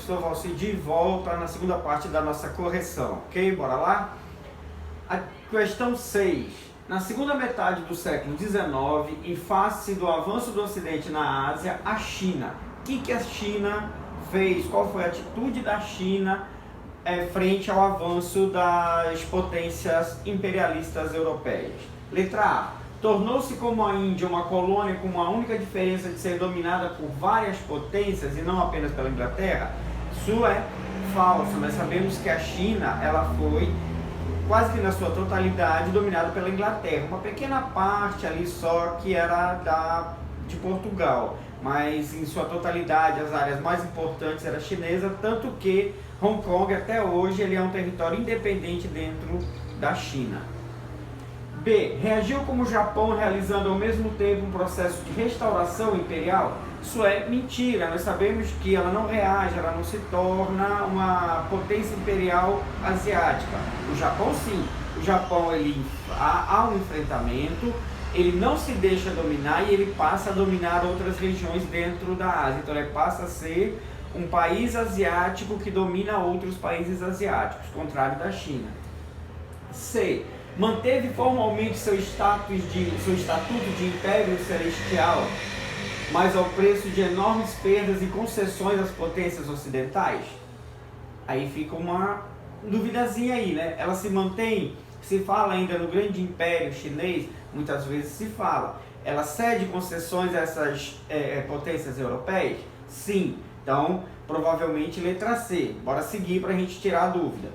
professor Valcidi volta na segunda parte da nossa correção, ok? Bora lá? A questão 6. Na segunda metade do século XIX, em face do avanço do Ocidente na Ásia, a China. O que a China fez? Qual foi a atitude da China frente ao avanço das potências imperialistas europeias? Letra A. Tornou-se como a Índia uma colônia com uma única diferença de ser dominada por várias potências e não apenas pela Inglaterra? Isso é falso. Nós sabemos que a China ela foi quase que na sua totalidade dominada pela Inglaterra. Uma pequena parte ali só que era de Portugal, mas em sua totalidade as áreas mais importantes eram chinesas, tanto que Hong Kong até hoje ele é um território independente dentro da China. B. Reagiu como o Japão, realizando ao mesmo tempo um processo de restauração imperial? Isso é mentira. Nós sabemos que ela não reage, ela não se torna uma potência imperial asiática. O Japão sim. O Japão há um enfrentamento, ele não se deixa dominar e ele passa a dominar outras regiões dentro da Ásia. Então ele passa a ser um país asiático que domina outros países asiáticos, contrário da China. C. Manteve formalmente seu estatuto de Império Celestial, mas ao preço de enormes perdas e concessões às potências ocidentais? Aí fica uma duvidazinha aí, né? Ela se mantém, se fala ainda no grande império chinês, muitas vezes se fala. Ela cede concessões a essas potências europeias? Sim. Então, provavelmente letra C. Bora seguir para a gente tirar a dúvida.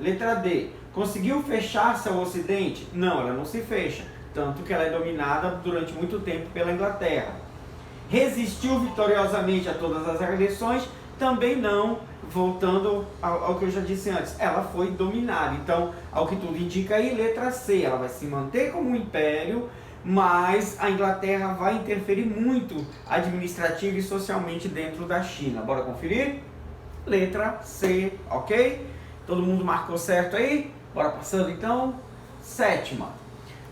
Letra D. Conseguiu fechar-se ao Ocidente? Não, ela não se fecha, tanto que ela é dominada durante muito tempo pela Inglaterra. Resistiu vitoriosamente a todas as agressões? Também não, voltando ao que eu já disse antes, ela foi dominada. Então, ao que tudo indica aí, letra C, ela vai se manter como um império, mas a Inglaterra vai interferir muito administrativa e socialmente dentro da China. Bora conferir? Letra C, ok? Todo mundo marcou certo aí? Bora passando então. 7ª.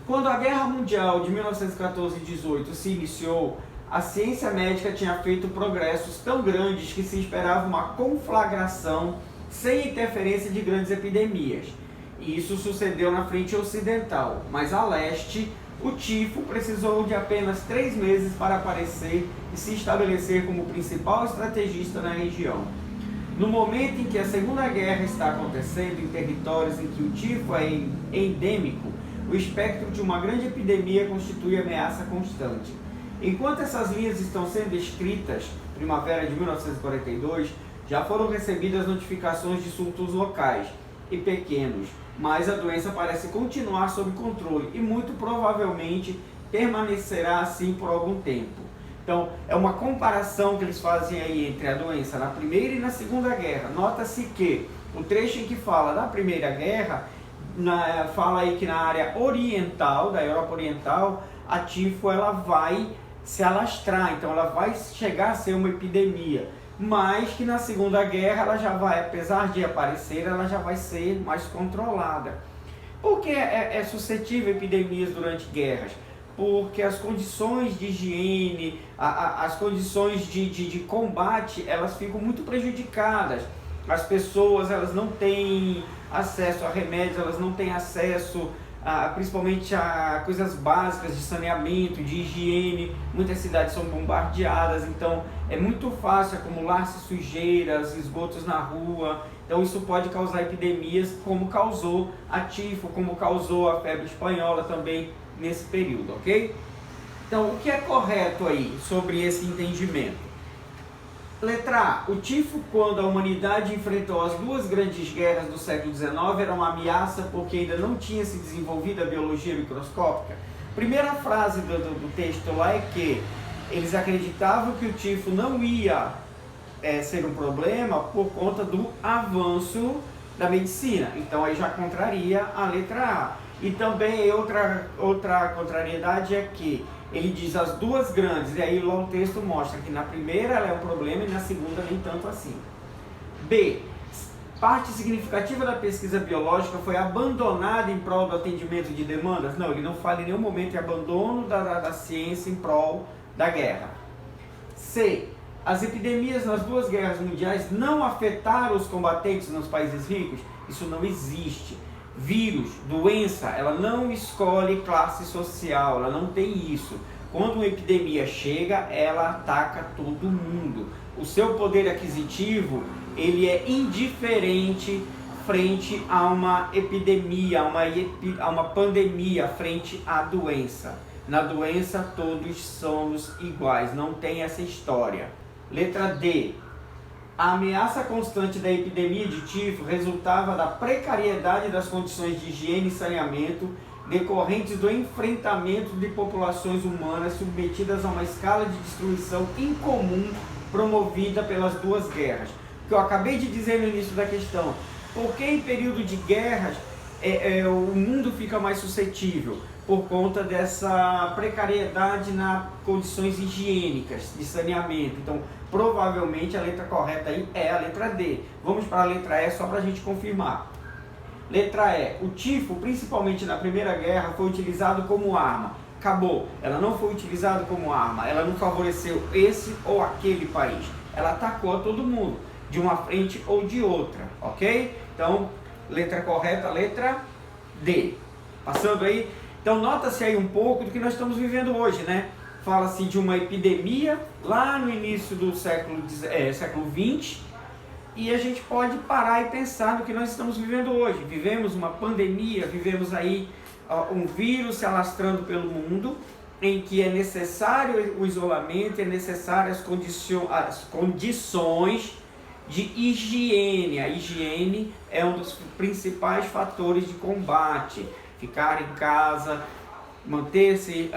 Quando a Guerra Mundial de 1914 e 18 se iniciou, a ciência médica tinha feito progressos tão grandes que se esperava uma conflagração sem interferência de grandes epidemias. E isso sucedeu na frente ocidental, mas a leste, o tifo precisou de apenas 3 meses para aparecer e se estabelecer como principal estrategista na região. No momento em que a Segunda Guerra está acontecendo em territórios em que o tifo é endêmico, o espectro de uma grande epidemia constitui ameaça constante. Enquanto essas linhas estão sendo escritas, primavera de 1942, já foram recebidas notificações de surtos locais e pequenos, mas a doença parece continuar sob controle e muito provavelmente permanecerá assim por algum tempo. Então, é uma comparação que eles fazem aí entre a doença na Primeira e na Segunda Guerra. Nota-se que o trecho em que fala da Primeira Guerra, fala aí que na área oriental, da Europa Oriental, a tifo ela vai se alastrar, então ela vai chegar a ser uma epidemia. Mas que na Segunda Guerra ela já vai, apesar de aparecer, ela já vai ser mais controlada. Por que é suscetível a epidemias durante guerras? Porque as condições de higiene, as condições de combate, elas ficam muito prejudicadas. As pessoas elas não têm acesso a remédios, elas não têm acesso principalmente a coisas básicas de saneamento, de higiene. Muitas cidades são bombardeadas, então é muito fácil acumular-se sujeiras, esgotos na rua. Então isso pode causar epidemias, como causou a tifo, como causou a febre espanhola também nesse período, ok? Então, o que é correto aí sobre esse entendimento? Letra A. O tifo, quando a humanidade enfrentou as 2 grandes guerras do século XIX, era uma ameaça porque ainda não tinha se desenvolvido a biologia microscópica. Primeira frase do texto lá é que eles acreditavam que o tifo não ia ser um problema por conta do avanço da medicina. Então, aí já contraria a letra A. E também outra contrariedade é que ele diz as 2 grandes, e aí lá o texto mostra que na primeira ela é um problema e na segunda nem tanto assim. B. Parte significativa da pesquisa biológica foi abandonada em prol do atendimento de demandas? Não, ele não fala em nenhum momento em abandono da ciência em prol da guerra. C. as epidemias nas duas guerras mundiais não afetaram os combatentes nos países ricos? Isso não existe. Vírus, doença, ela não escolhe classe social, ela não tem isso. Quando uma epidemia chega, ela ataca todo mundo. O seu poder aquisitivo, ele é indiferente frente a uma epidemia, a uma pandemia, frente à doença. Na doença todos somos iguais, não tem essa história. Letra D. A ameaça constante da epidemia de tifo resultava da precariedade das condições de higiene e saneamento decorrentes do enfrentamento de populações humanas submetidas a uma escala de destruição incomum promovida pelas duas guerras. O que eu acabei de dizer no início da questão, por que em período de guerras o mundo fica mais suscetível? Por conta dessa precariedade nas condições higiênicas, de saneamento. Então, provavelmente a letra correta aí é a letra D. Vamos para a letra E só para a gente confirmar. Letra E. O tifo, principalmente na Primeira Guerra, foi utilizado como arma. Acabou. Ela não foi utilizada como arma. Ela não favoreceu esse ou aquele país. Ela atacou a todo mundo, de uma frente ou de outra. Ok? Então, letra correta, letra D. Passando aí. Então, nota-se aí um pouco do que nós estamos vivendo hoje, né? Fala-se de uma epidemia lá no início do século XX, e a gente pode parar e pensar no que nós estamos vivendo hoje. Vivemos uma pandemia, vivemos aí um vírus se alastrando pelo mundo, em que é necessário o isolamento, é necessário as condições de higiene. A higiene é um dos principais fatores de combate. Ficar em casa, manter-se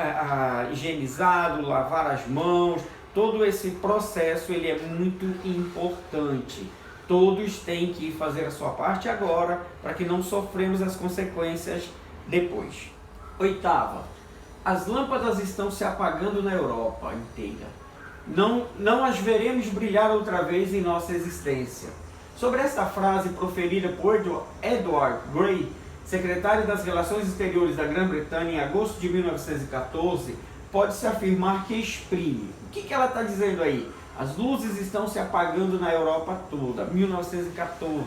higienizado, lavar as mãos, todo esse processo ele é muito importante. Todos têm que fazer a sua parte agora para que não sofremos as consequências depois. Oitava, as lâmpadas estão se apagando na Europa inteira. Não as veremos brilhar outra vez em nossa existência. Sobre esta frase proferida por Edward Grey, secretário das Relações Exteriores da Grã-Bretanha em agosto de 1914, pode-se afirmar que exprime. O que ela está dizendo aí? As luzes estão se apagando na Europa toda, 1914.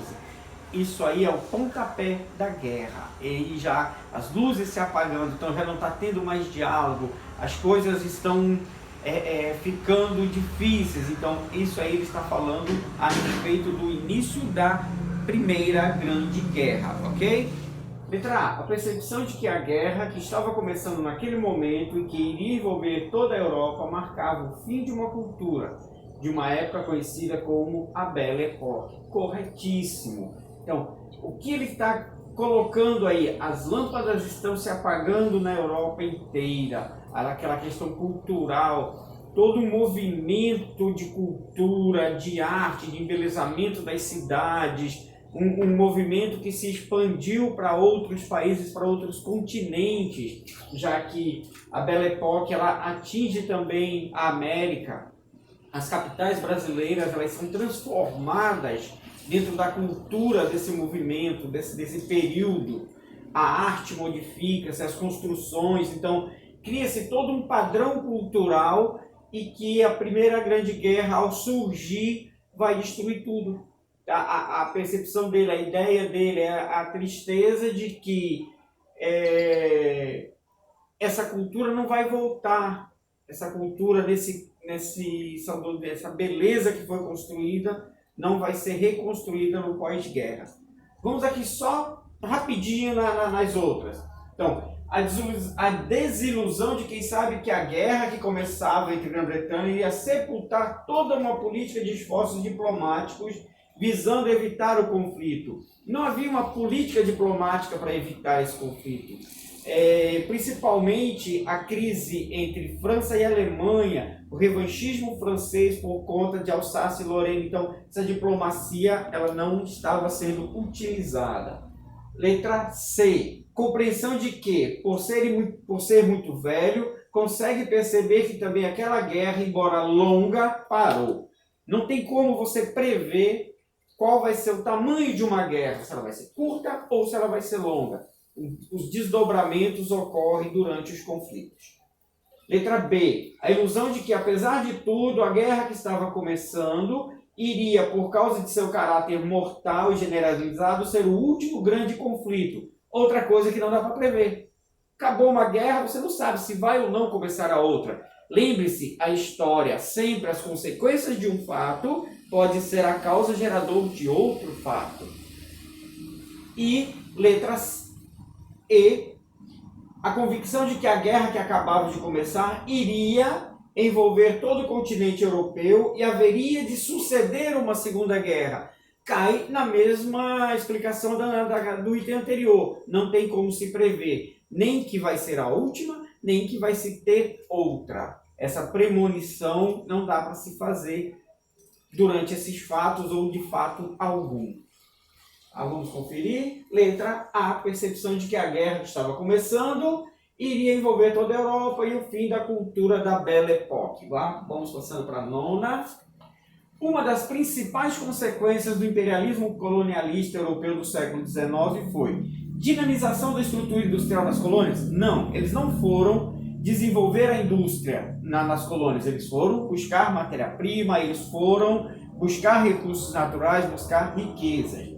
Isso aí é o pontapé da guerra. E já as luzes se apagando, então já não está tendo mais diálogo, as coisas estão ficando difíceis. Então isso aí ele está falando a respeito do início da Primeira Grande Guerra, ok? Letra A. A percepção de que a guerra, que estava começando naquele momento e que iria envolver toda a Europa, marcava o fim de uma cultura, de uma época conhecida como a Belle Époque. Corretíssimo. Então, o que ele está colocando aí? As lâmpadas estão se apagando na Europa inteira. Aquela questão cultural, todo um movimento de cultura, de arte, de embelezamento das cidades, um movimento que se expandiu para outros países, para outros continentes, já que a Belle Époque ela atinge também a América. As capitais brasileiras elas são transformadas dentro da cultura desse movimento, desse período. A arte modifica-se, as construções, então cria-se todo um padrão cultural e que a Primeira Grande Guerra, ao surgir, vai destruir tudo. A percepção dele, a ideia dele é a tristeza de que essa cultura não vai voltar, essa cultura essa beleza que foi construída não vai ser reconstruída no pós-guerra. Vamos aqui só rapidinho nas outras. Então, a desilusão de quem sabe que a guerra que começava entre Grã-Bretanha iria sepultar toda uma política de esforços diplomáticos visando evitar o conflito. Não havia uma política diplomática para evitar esse conflito. Principalmente a crise entre França e Alemanha, o revanchismo francês por conta de Alsácia e Lorena. Então, essa diplomacia ela não estava sendo utilizada. Letra C. Compreensão de que, por ser muito velho, consegue perceber que também aquela guerra, embora longa, parou. Não tem como você prever qual vai ser o tamanho de uma guerra, se ela vai ser curta ou se ela vai ser longa. Os desdobramentos ocorrem durante os conflitos. Letra B, a ilusão de que, apesar de tudo, a guerra que estava começando iria, por causa de seu caráter mortal e generalizado, ser o último grande conflito. Outra coisa que não dá para prever. Acabou uma guerra, você não sabe se vai ou não começar a outra. Lembre-se, a história, sempre as consequências de um fato pode ser a causa gerador de outro fato. E letra E, a convicção de que a guerra que acabava de começar iria envolver todo o continente europeu e haveria de suceder uma segunda guerra. Cai na mesma explicação do item anterior. Não tem como se prever nem que vai ser a última, nem que vai se ter outra. Essa premonição não dá para se fazer durante esses fatos ou de fato algum. Vamos conferir. Letra A, percepção de que a guerra que estava começando iria envolver toda a Europa e o fim da cultura da Belle Époque. Vamos passando para a nona. Uma das principais consequências do imperialismo colonialista europeu do século XIX foi dinamização da estrutura industrial das colônias? Não, eles não foram desenvolver a indústria nas colônias, eles foram buscar matéria-prima, eles foram buscar recursos naturais, buscar riquezas.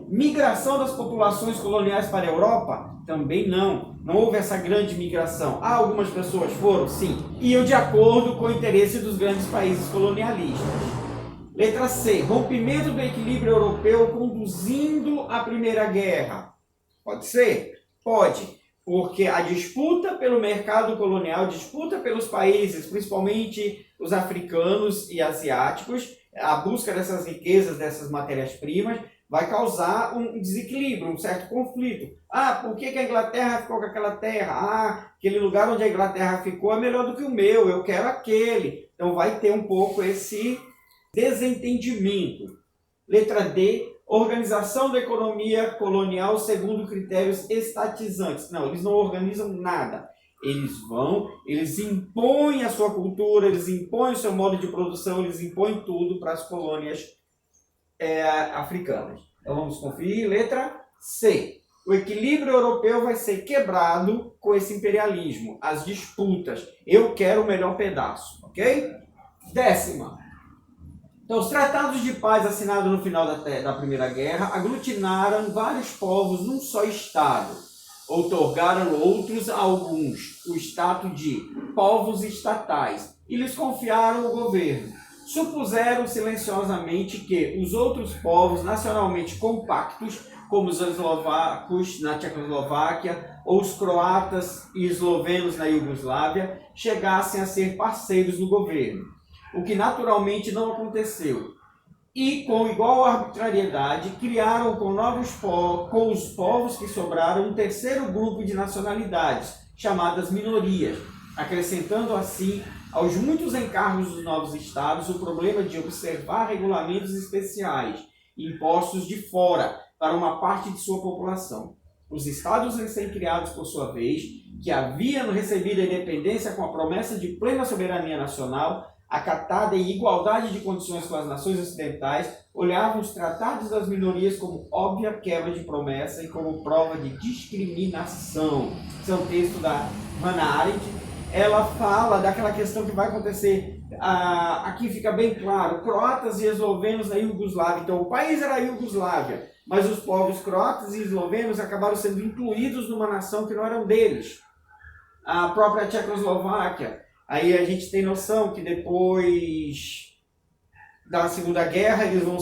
Migração das populações coloniais para a Europa? Também não. Não houve essa grande migração. Algumas pessoas foram? Sim. Iam de acordo com o interesse dos grandes países colonialistas. Letra C. Rompimento do equilíbrio europeu conduzindo à Primeira Guerra. Pode ser? Pode. Porque a disputa pelo mercado colonial, disputa pelos países, principalmente os africanos e asiáticos, a busca dessas riquezas, dessas matérias-primas, vai causar um desequilíbrio, um certo conflito. Por que a Inglaterra ficou com aquela terra? Aquele lugar onde a Inglaterra ficou é melhor do que o meu, eu quero aquele. Então vai ter um pouco esse desentendimento. Letra D, organização da economia colonial segundo critérios estatizantes. Não, eles não organizam nada. Eles impõem a sua cultura, eles impõem o seu modo de produção, eles impõem tudo para as colônias africanas. Então vamos conferir. Letra C. O equilíbrio europeu vai ser quebrado com esse imperialismo, as disputas. Eu quero o melhor pedaço, ok? Décima. Então, os tratados de paz assinados no final da Primeira Guerra aglutinaram vários povos num só estado. Outorgaram outros a alguns o status de povos estatais e lhes confiaram o governo. Supuseram silenciosamente que os outros povos nacionalmente compactos, como os eslovacos na Tchecoslováquia ou os croatas e eslovenos na Iugoslávia, chegassem a ser parceiros do governo, o que naturalmente não aconteceu. E, com igual arbitrariedade, criaram com os povos que sobraram um terceiro grupo de nacionalidades, chamadas minorias, acrescentando assim aos muitos encargos dos novos estados o problema de observar regulamentos especiais impostos de fora para uma parte de sua população. Os estados recém-criados, por sua vez, que haviam recebido a independência com a promessa de plena soberania nacional, acatada em igualdade de condições com as nações ocidentais, olhavam os tratados das minorias como óbvia quebra de promessa e como prova de discriminação. Esse é um texto da Hannah Arendt. Ela fala daquela questão que vai acontecer, aqui fica bem claro, croatas e eslovenos na Iugoslávia. Então, o país era a Iugoslávia, mas os povos croatas e eslovenos acabaram sendo incluídos numa nação que não eram deles. A própria Tchecoslováquia. Aí a gente tem noção que depois da Segunda Guerra eles vão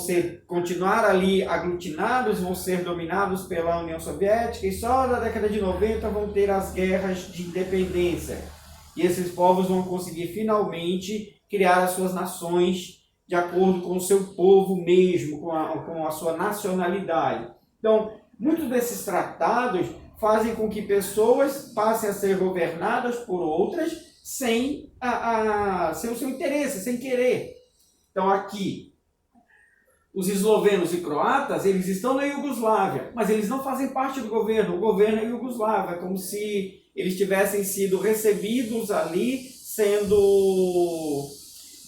continuar ali aglutinados, vão ser dominados pela União Soviética e só na década de 90 vão ter as guerras de independência. E esses povos vão conseguir finalmente criar as suas nações de acordo com o seu povo mesmo, com a sua nacionalidade. Então, muitos desses tratados fazem com que pessoas passem a ser governadas por outras sem o seu interesse, sem querer. Então aqui, os eslovenos e croatas, eles estão na Iugoslávia, mas eles não fazem parte do governo. O governo é Iugoslávia, é como se eles tivessem sido recebidos ali,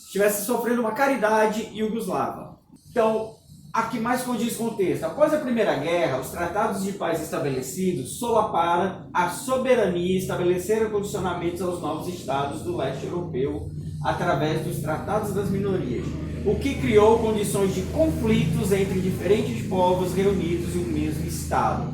estivessem sofrendo uma caridade iugoslava. Então, a que mais condiz com o texto. Após a Primeira Guerra, os tratados de paz estabelecidos solaparam a soberania e estabeleceram condicionamentos aos novos estados do leste europeu através dos tratados das minorias, o que criou condições de conflitos entre diferentes povos reunidos em um mesmo estado.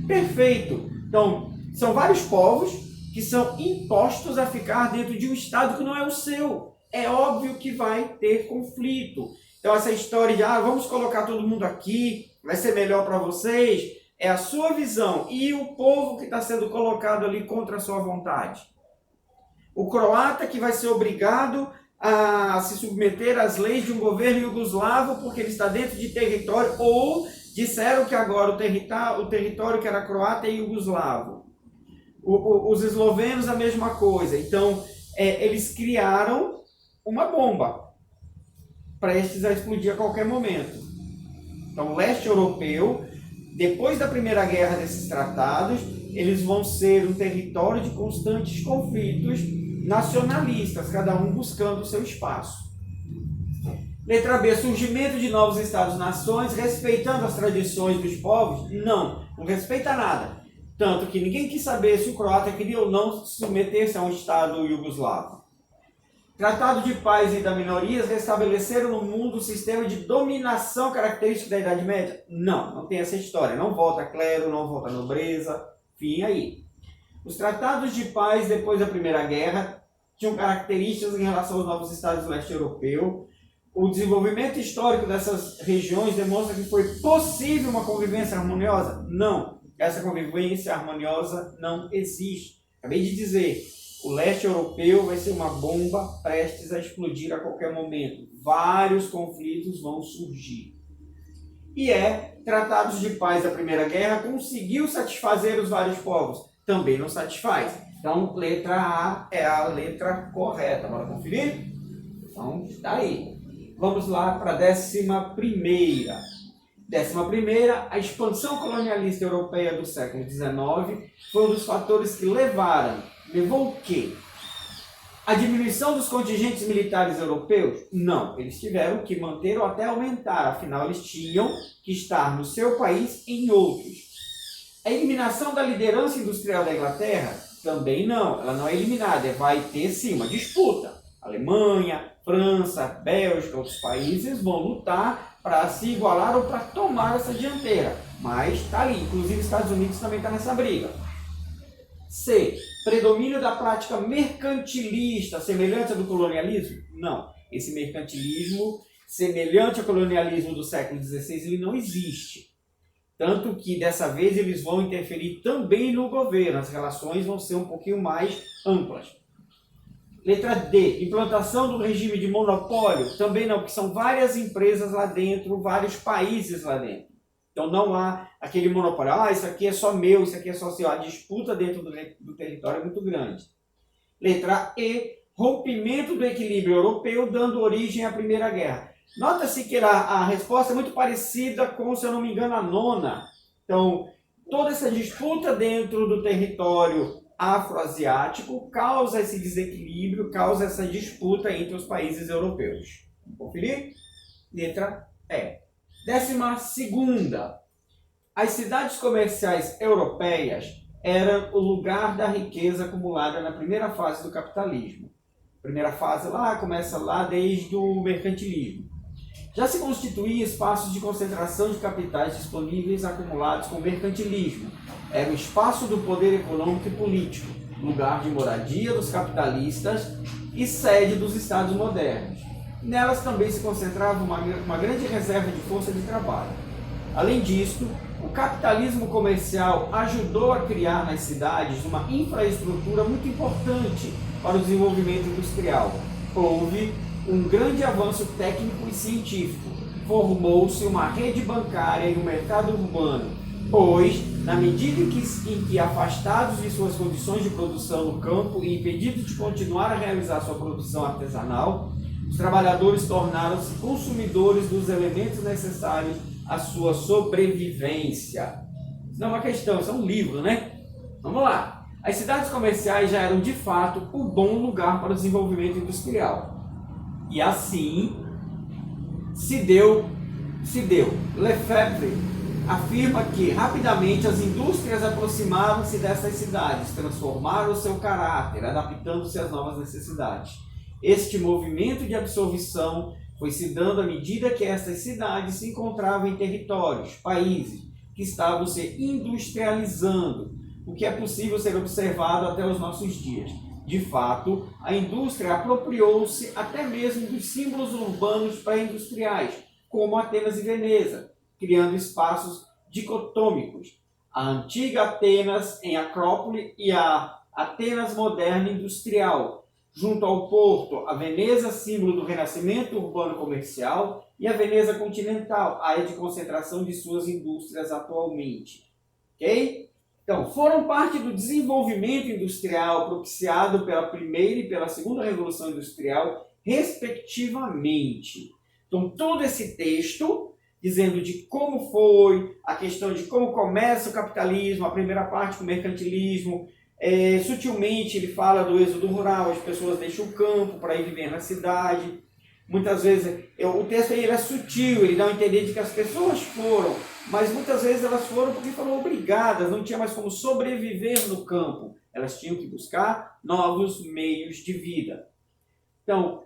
Perfeito! Então, são vários povos que são impostos a ficar dentro de um estado que não é o seu. É óbvio que vai ter conflito. Então essa história de vamos colocar todo mundo aqui, vai ser melhor para vocês, é a sua visão. E o povo que está sendo colocado ali contra a sua vontade. O croata que vai ser obrigado a se submeter às leis de um governo iugoslavo porque ele está dentro de território, ou disseram que agora o território que era croata é iugoslavo. Os eslovenos a mesma coisa. Então eles criaram uma bomba prestes a explodir a qualquer momento. Então, o leste europeu, depois da Primeira Guerra desses tratados, eles vão ser um território de constantes conflitos nacionalistas, cada um buscando o seu espaço. Letra B, surgimento de novos estados-nações, respeitando as tradições dos povos? Não respeita nada. Tanto que ninguém quis saber se o croata queria ou não se submeter-se a um estado iugoslavo. Tratado de paz e da minorias restabeleceram no mundo o sistema de dominação característico da Idade Média? Não tem essa história. Não volta clero, não volta nobreza, fim aí. Os tratados de paz depois da Primeira Guerra tinham características em relação aos novos estados do leste europeu. O desenvolvimento histórico dessas regiões demonstra que foi possível uma convivência harmoniosa? Não. Essa convivência harmoniosa não existe. Acabei de dizer. O leste europeu vai ser uma bomba prestes a explodir a qualquer momento. Vários conflitos vão surgir. E tratados de paz da Primeira Guerra conseguiu satisfazer os vários povos? Também não satisfaz. Então, letra A é a letra correta. Bora conferir? Então, está aí. Vamos lá para a 11ª. 11ª, a expansão colonialista europeia do século XIX foi um dos fatores que levou o quê? A diminuição dos contingentes militares europeus? Não, eles tiveram que manter ou até aumentar, afinal eles tinham que estar no seu país e em outros. A eliminação da liderança industrial da Inglaterra? Também não, ela não é eliminada, vai ter sim uma disputa. Alemanha, França, Bélgica, outros países vão lutar para se igualar ou para tomar essa dianteira, mas está ali, inclusive os Estados Unidos também está nessa briga. C. Predomínio da prática mercantilista, semelhante ao do colonialismo? Não. Esse mercantilismo, semelhante ao colonialismo do século XVI, ele não existe. Tanto que, dessa vez, eles vão interferir também no governo. As relações vão ser um pouquinho mais amplas. Letra D. Implantação do regime de monopólio? Também não, porque são várias empresas lá dentro, vários países lá dentro. Então não há aquele monopólio, isso aqui é só meu, isso aqui é só seu. A disputa dentro do território é muito grande. Letra E, rompimento do equilíbrio europeu, dando origem à Primeira Guerra. Nota-se que a resposta é muito parecida com, se eu não me engano, a 9ª. Então, toda essa disputa dentro do território afroasiático causa esse desequilíbrio, causa essa disputa entre os países europeus. Vamos conferir? Letra E. 12ª. As cidades comerciais europeias eram o lugar da riqueza acumulada na primeira fase do capitalismo. A primeira fase começa lá desde o mercantilismo. Já se constituía espaços de concentração de capitais disponíveis acumulados com o mercantilismo. Era o espaço do poder econômico e político, lugar de moradia dos capitalistas e sede dos estados modernos. Nelas também se concentrava uma grande reserva de força de trabalho. Além disso, o capitalismo comercial ajudou a criar nas cidades uma infraestrutura muito importante para o desenvolvimento industrial. Houve um grande avanço técnico e científico. Formou-se uma rede bancária e um mercado urbano, pois, na medida em que afastados de suas condições de produção no campo e impedidos de continuar a realizar sua produção artesanal, os trabalhadores tornaram-se consumidores dos elementos necessários à sua sobrevivência. Isso não é uma questão, isso é um livro, né? Vamos lá. As cidades comerciais já eram, de fato, um bom lugar para o desenvolvimento industrial. E assim se deu se deu? Lefebvre afirma que rapidamente as indústrias aproximaram-se dessas cidades, transformaram o seu caráter, adaptando-se às novas necessidades. Este movimento de absorção foi se dando à medida que essas cidades se encontravam em territórios, países, que estavam se industrializando, o que é possível ser observado até os nossos dias. De fato, a indústria apropriou-se até mesmo dos símbolos urbanos pré-industriais, como Atenas e Veneza, criando espaços dicotômicos. A antiga Atenas em Acrópole e a Atenas moderna industrial, junto ao porto, a Veneza, símbolo do renascimento urbano comercial, e a Veneza continental, área de concentração de suas indústrias atualmente. Ok? Então, foram parte do desenvolvimento industrial propiciado pela primeira e pela segunda Revolução Industrial, respectivamente. Então, todo esse texto, dizendo de como foi, a questão de como começa o capitalismo, a primeira parte com o mercantilismo, sutilmente ele fala do êxodo rural, as pessoas deixam o campo para ir viver na cidade. Muitas vezes, o texto aí é sutil, ele dá a entender de que as pessoas foram, mas muitas vezes elas foram porque foram obrigadas, não tinha mais como sobreviver no campo. Elas tinham que buscar novos meios de vida. Então,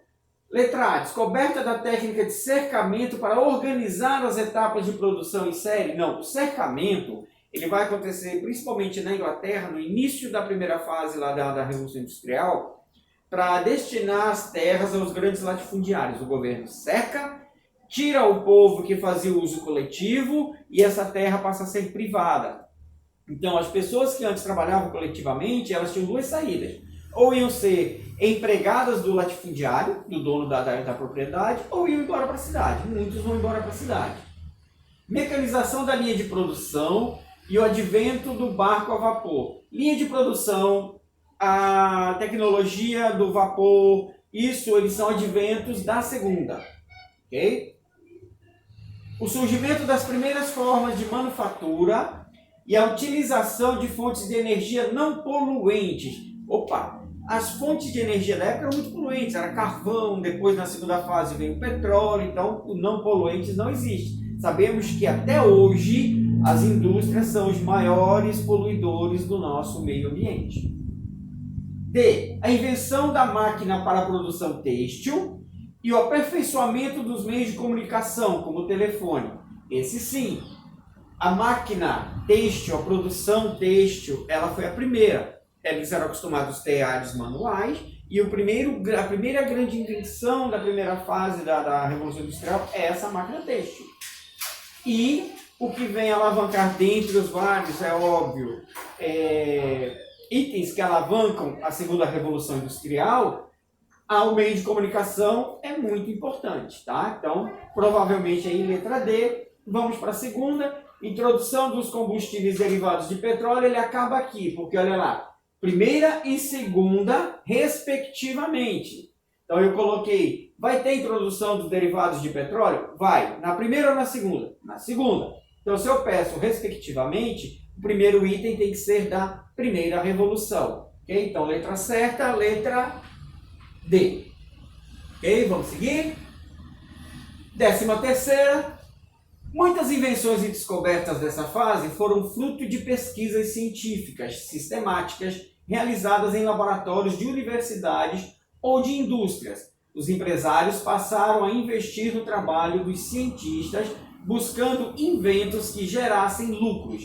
letra A, descoberta da técnica de cercamento para organizar as etapas de produção em série. Não, o cercamento ele vai acontecer principalmente na Inglaterra, no início da primeira fase lá da Revolução Industrial, para destinar as terras aos grandes latifundiários. O governo cerca, tira o povo que fazia o uso coletivo e essa terra passa a ser privada. Então, as pessoas que antes trabalhavam coletivamente, elas tinham duas saídas. Ou iam ser empregadas do latifundiário, do dono da propriedade, ou iam embora para a cidade. Muitos vão embora para a cidade. Mecanização da linha de produção e o advento do barco a vapor. Linha de produção, a tecnologia do vapor, eles são adventos da segunda. Ok? O surgimento das primeiras formas de manufatura e a utilização de fontes de energia não poluentes. As fontes de energia da época eram muito poluentes, era carvão, depois na segunda fase veio o petróleo, então o não poluentes não existe. Sabemos que até hoje as indústrias são os maiores poluidores do nosso meio ambiente. D. A invenção da máquina para a produção têxtil e o aperfeiçoamento dos meios de comunicação, como o telefone. Esse sim. A máquina têxtil, a produção têxtil, ela foi a primeira. Eles eram acostumados a ter áreas manuais e a primeira grande invenção da primeira fase da Revolução Industrial é essa máquina têxtil. E o que vem alavancar dentre os vários, é óbvio, itens que alavancam a segunda Revolução Industrial, o meio de comunicação é muito importante, tá? Então, provavelmente aí letra D, vamos para a segunda, introdução dos combustíveis derivados de petróleo, ele acaba aqui, porque olha lá, primeira e segunda, respectivamente. Então eu coloquei, vai ter introdução dos derivados de petróleo? Vai. Na primeira ou na segunda? Na segunda. Então se eu peço respectivamente, o primeiro item tem que ser da primeira revolução. Ok? Então letra certa, letra D. Ok? Vamos seguir? 13ª. Muitas invenções e descobertas dessa fase foram fruto de pesquisas científicas sistemáticas realizadas em laboratórios de universidades ou de indústrias. Os empresários passaram a investir no trabalho dos cientistas buscando inventos que gerassem lucros.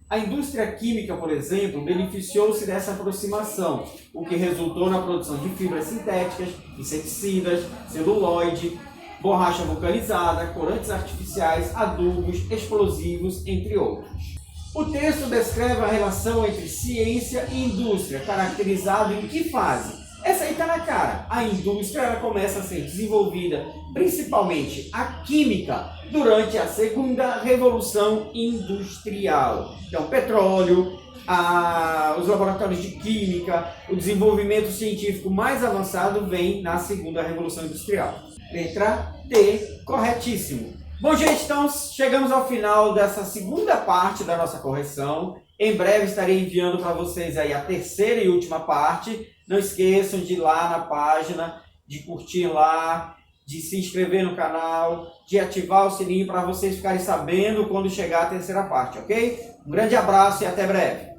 A indústria química, por exemplo, beneficiou-se dessa aproximação, o que resultou na produção de fibras sintéticas, inseticidas, celulose, borracha vulcanizada, corantes artificiais, adubos, explosivos, entre outros. O texto descreve a relação entre ciência e indústria, caracterizado em que fase? Essa aí está na cara. A indústria ela começa a ser desenvolvida, principalmente a química, durante a segunda Revolução Industrial. Então, petróleo, os laboratórios de química, o desenvolvimento científico mais avançado vem na segunda Revolução Industrial. Letra D, corretíssimo. Bom, gente, então chegamos ao final dessa segunda parte da nossa correção. Em breve estarei enviando para vocês aí a terceira e última parte. Não esqueçam de ir lá na página, de curtir lá, de se inscrever no canal, de ativar o sininho para vocês ficarem sabendo quando chegar a terceira parte, ok? Um grande abraço e até breve.